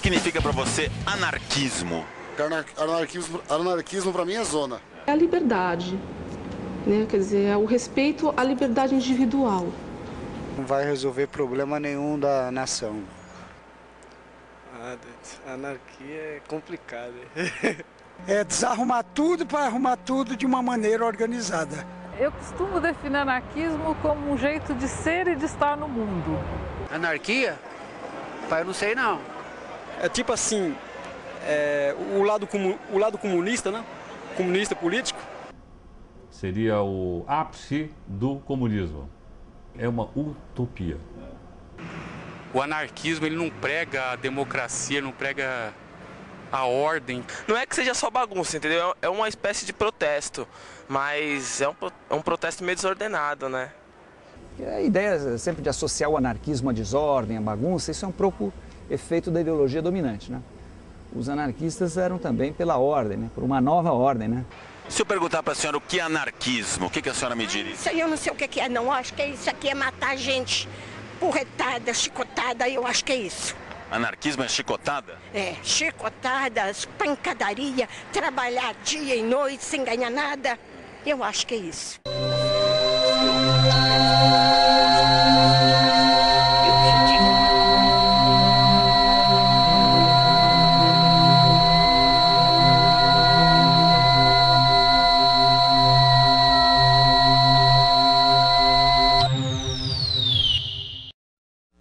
significa para você anarquismo? Anarquismo para mim é zona. É a liberdade, né? Quer dizer, é o respeito à liberdade individual. Não vai resolver problema nenhum da nação. Anarquia é complicado. É desarrumar tudo para arrumar tudo de uma maneira organizada. Eu costumo definir anarquismo como um jeito de ser e de estar no mundo. Anarquia? Pai, eu não sei não. É tipo assim, o lado comunista, né? Comunista político. Seria o ápice do comunismo. É uma utopia. O anarquismo, ele não prega a democracia, não prega a ordem. Não é que seja só bagunça, entendeu? É uma espécie de protesto, mas é um protesto meio desordenado, né? A ideia sempre de associar o anarquismo à desordem, à bagunça, isso é um pouco efeito da ideologia dominante, né? Os anarquistas eram também pela ordem, né? Por uma nova ordem, né? Se eu perguntar para a senhora o que é anarquismo, o que a senhora me diria? Isso aí eu não sei o que é não, acho que isso aqui é matar gente, porretada, chicotada, eu acho que é isso. Anarquismo é chicotada? É, chicotadas, pancadaria, trabalhar dia e noite sem ganhar nada, eu acho que é isso.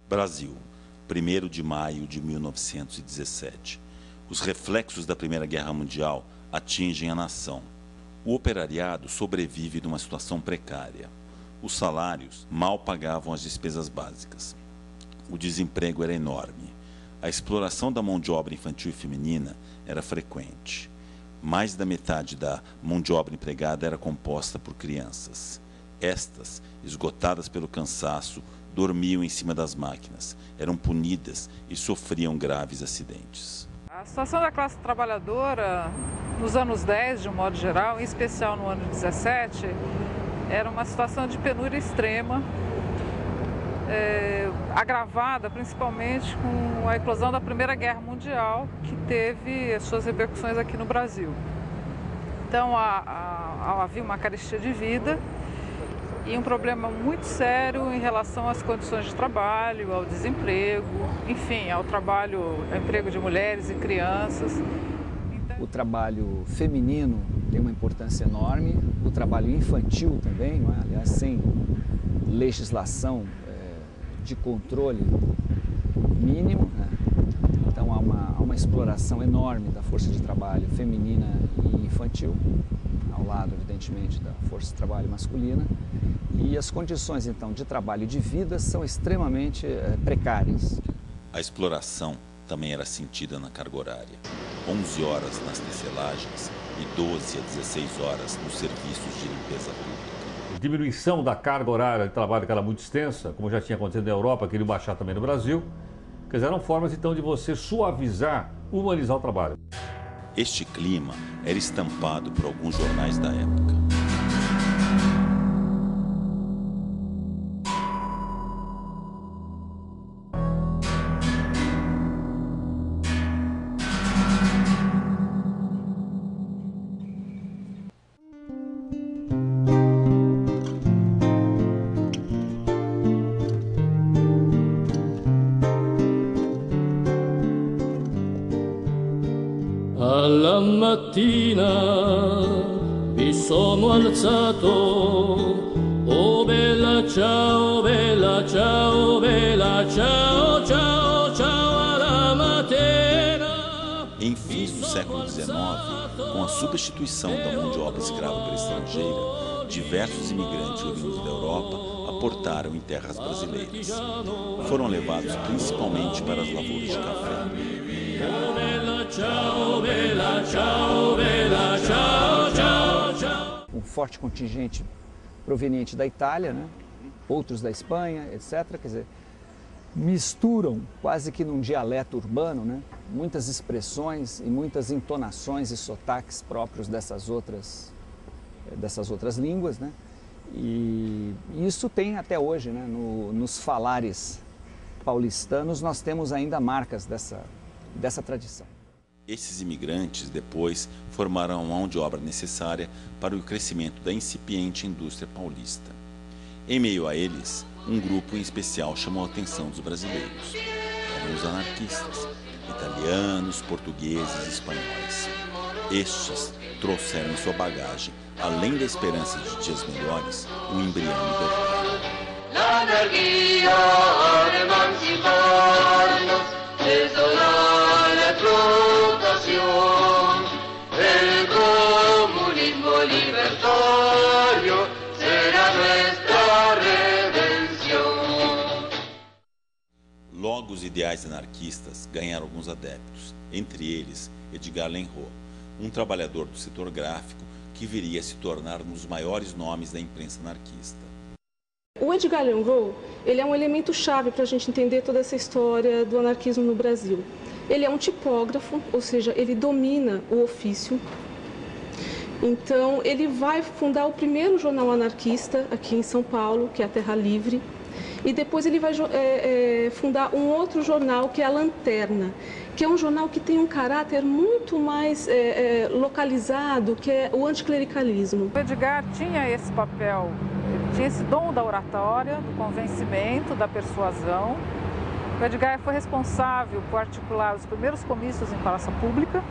Brasil, 1º de maio de 1917. Os reflexos da Primeira Guerra Mundial atingem a nação. O operariado sobrevive numa situação precária. Os salários mal pagavam as despesas básicas. O desemprego era enorme. A exploração da mão de obra infantil e feminina era frequente. Mais da metade da mão de obra empregada era composta por crianças. Estas, esgotadas pelo cansaço, dormiam em cima das máquinas, eram punidas e sofriam graves acidentes. A situação da classe trabalhadora nos anos 10, de um modo geral, em especial no ano 17, era uma situação de penúria extrema, agravada principalmente com a eclosão da Primeira Guerra Mundial, que teve as suas repercussões aqui no Brasil. Então havia uma carestia de vida e um problema muito sério em relação às condições de trabalho, ao desemprego, enfim, ao emprego de mulheres e crianças. O trabalho feminino tem uma importância enorme, o trabalho infantil também, não é? Aliás, sem legislação de controle mínimo, né? Então há uma exploração enorme da força de trabalho feminina e infantil, ao lado, evidentemente, da força de trabalho masculina. E as condições, então, de trabalho e de vida são extremamente precárias. A exploração também era sentida na carga horária. 11 horas nas tecelagens e 12 a 16 horas nos serviços de limpeza pública. Diminuição da carga horária de trabalho, que era muito extensa, como já tinha acontecido na Europa, queriam baixar também no Brasil. Quer dizer, eram formas, então, de você suavizar, humanizar o trabalho. Este clima era estampado por alguns jornais da época. Alla mattina mi sono alzato, oh bella ciao, bella ciao, bella ciao, ciao, ciao alla mattina. Em fins do século XIX, com a substituição da mão de obra escrava pela estrangeira, diversos imigrantes oriundos da Europa aportaram em terras brasileiras. Foram levados principalmente para as lavouras de café. Um forte contingente proveniente da Itália, né? Outros da Espanha, etc. Quer dizer, misturam quase que num dialeto urbano, né? Muitas expressões e muitas entonações e sotaques próprios dessas outras línguas, né? E isso tem até hoje, né? Nos falares paulistanos nós temos ainda marcas dessa tradição. Esses imigrantes depois formaram a mão de obra necessária para o crescimento da incipiente indústria paulista. Em meio a eles, um grupo em especial chamou a atenção dos brasileiros. Eram os anarquistas, italianos, portugueses e espanhóis. Estes trouxeram em sua bagagem, além da esperança de dias melhores, um embrião libertário. Logo, os ideais anarquistas ganharam alguns adeptos, entre eles Edgar Lenroux, um trabalhador do setor gráfico que viria a se tornar um dos maiores nomes da imprensa anarquista. O Edgar Lenroux, ele é um elemento chave para a gente entender toda essa história do anarquismo no Brasil. Ele é um tipógrafo, ou seja, ele domina o ofício. Então, ele vai fundar o primeiro jornal anarquista aqui em São Paulo, que é a Terra Livre. E depois ele vai fundar um outro jornal, que é a Lanterna, que é um jornal que tem um caráter muito mais localizado, que é o anticlericalismo. O Edgar tinha esse papel, tinha esse dom da oratória, do convencimento, da persuasão. O Edgar foi responsável por articular os primeiros comícios em praça pública.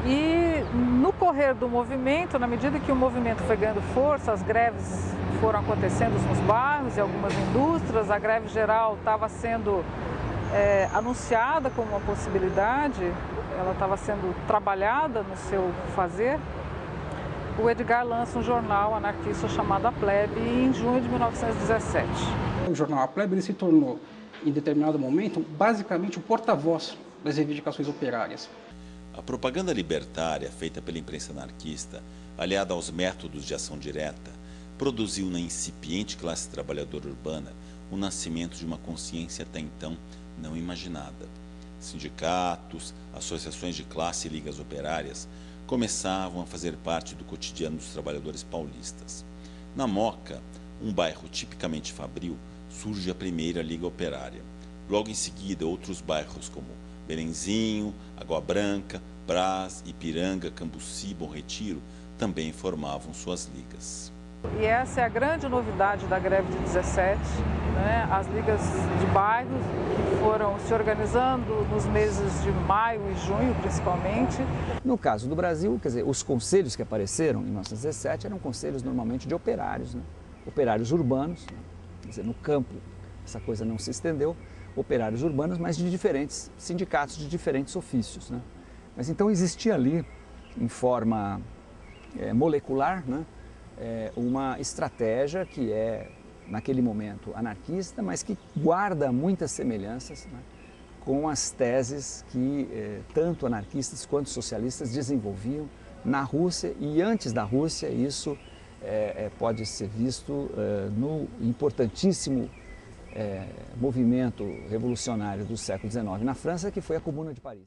E no correr do movimento, na medida que o movimento foi ganhando força, as greves foram acontecendo nos bairros e algumas indústrias, a greve geral estava sendo anunciada como uma possibilidade, ela estava sendo trabalhada no seu fazer. O Edgar lança um jornal anarquista chamado A Plebe em junho de 1917. O jornal A Plebe ele se tornou, em determinado momento, basicamente o porta-voz das reivindicações operárias. A propaganda libertária feita pela imprensa anarquista, aliada aos métodos de ação direta, produziu na incipiente classe trabalhadora urbana o nascimento de uma consciência até então não imaginada. Sindicatos, associações de classe e ligas operárias começavam a fazer parte do cotidiano dos trabalhadores paulistas. Na Moca, um bairro tipicamente fabril, surge a primeira Liga Operária. Logo em seguida, outros bairros como Belenzinho, Água Branca, Brás, Ipiranga, Cambuci, Bom Retiro também formavam suas ligas. E essa é a grande novidade da greve de 17, né? As ligas de bairros que foram se organizando nos meses de maio e junho, principalmente. No caso do Brasil, quer dizer, os conselhos que apareceram em 1917 eram conselhos normalmente de operários, né? Operários urbanos, né? Quer dizer, no campo essa coisa não se estendeu, operários urbanos, mas de diferentes sindicatos, de diferentes ofícios, né? Mas então existia ali, em forma molecular, né? Uma estratégia que é, naquele momento, anarquista, mas que guarda muitas semelhanças, né, com as teses que tanto anarquistas quanto socialistas desenvolviam na Rússia, e antes da Rússia isso pode ser visto no importantíssimo movimento revolucionário do século XIX na França, que foi a Comuna de Paris.